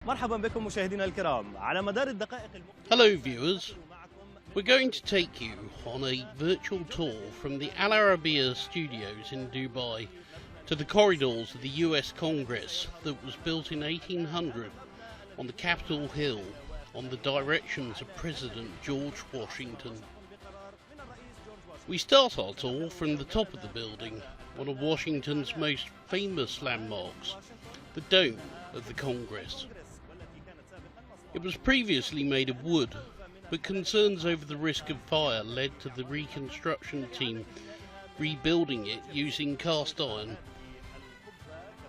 مرحبا بكم مشاهدينا الكرام على مدار الدقائق Hello viewers, we're going to take you on a virtual tour from the Al Arabiya studios in Dubai to the corridors of the US Congress that was built in 1800 on the Capitol Hill on the directions of President George Washington. We start our tour from the top of the building, one of Washington's most famous landmarks, the Dome of the Congress. It was previously made of wood, but concerns over the risk of fire led to the reconstruction team rebuilding it using cast iron.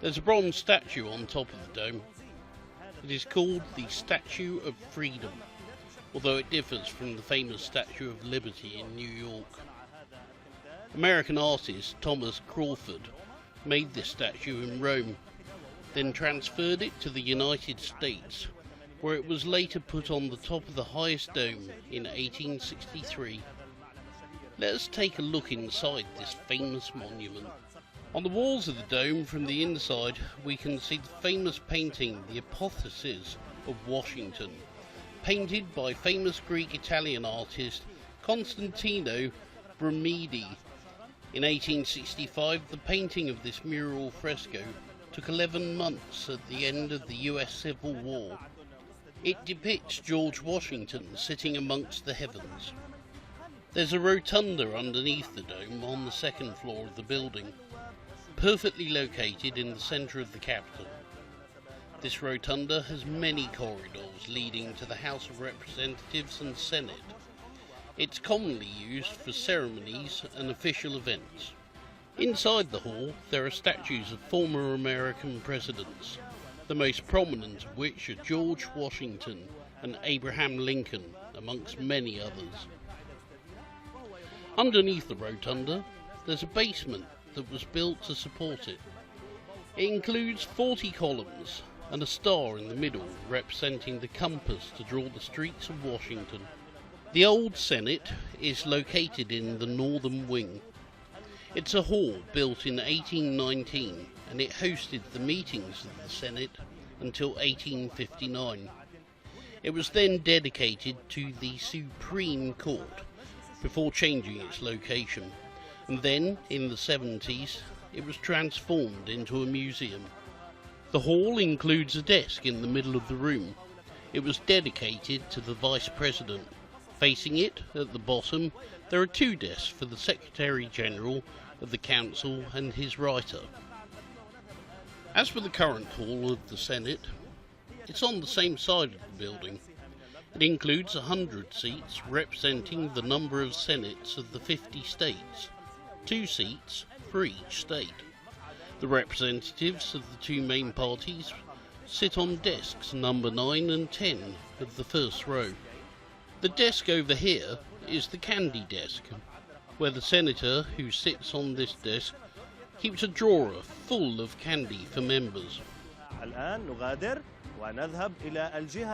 There's a bronze statue on top of the dome. It is called the Statue of Freedom, although it differs from the famous Statue of Liberty in New York. American artist Thomas Crawford made this statue in Rome, then transferred it to the United States, where it was later put on the top of the highest dome in 1863. Let us take a look inside this famous monument. On the walls of the dome from the inside we can see the famous painting The Apotheosis of Washington, painted by famous Greek-Italian artist Constantino Brumidi. In 1865 the painting of this mural fresco took 11 months at the end of the US Civil War. It depicts George Washington sitting amongst the heavens. There's a rotunda underneath the dome on the second floor of the building, perfectly located in the centre of the Capitol. This rotunda has many corridors leading to the House of Representatives and Senate. It's commonly used for ceremonies and official events. Inside the hall there are statues of former American presidents, the most prominent of which are George Washington and Abraham Lincoln, amongst many others. Underneath the rotunda there's a basement that was built to support it. It includes 40 columns and a star in the middle representing the compass to draw the streets of Washington. The old Senate is located in the northern wing. It's a hall built in 1819 and it hosted the meetings of the Senate until 1859. It was then dedicated to the Supreme Court before changing its location, and then in the 70s it was transformed into a museum. The hall includes a desk in the middle of the room. It was dedicated to the Vice President. Facing it, at the bottom, there are two desks for the Secretary General of the Council and his writer. As for the current hall of the Senate, it's on the same side of the building. It includes 100 seats representing the number of senates of the 50 states, 2 seats for each state. The representatives of the two main parties sit on desks number 9 and 10 of the first row. The desk over here is the candy desk, where the senator who sits on this desk keeps a drawer full of candy for members.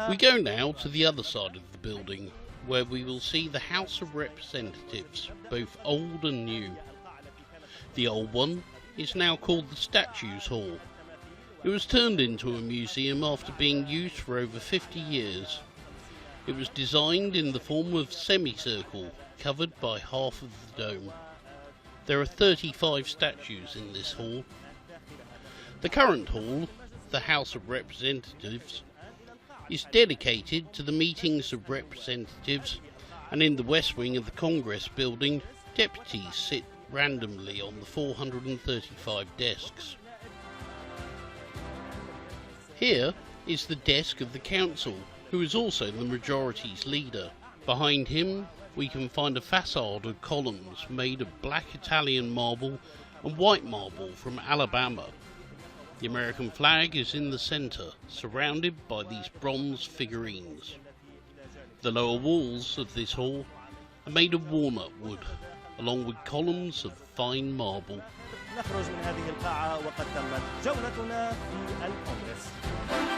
We go now to the other side of the building, where we will see the House of Representatives, both old and new. The old one is now called the Statues Hall. It was turned into a museum after being used for over 50 years. It was designed in the form of semicircle, covered by half of the dome. There are 35 statues in this hall. The current hall, the House of Representatives, is dedicated to the meetings of representatives, and in the west wing of the Congress building, deputies sit randomly on the 435 desks. Here is the desk of the Council, who is also the majority's leader. Behind him we can find a facade of columns made of black Italian marble and white marble from Alabama. The American flag is in the centre, surrounded by these bronze figurines. The lower walls of this hall are made of walnut wood, along with columns of fine marble. نخرج من هذه القاعة وقد تمت جولتنا في الكونغرس.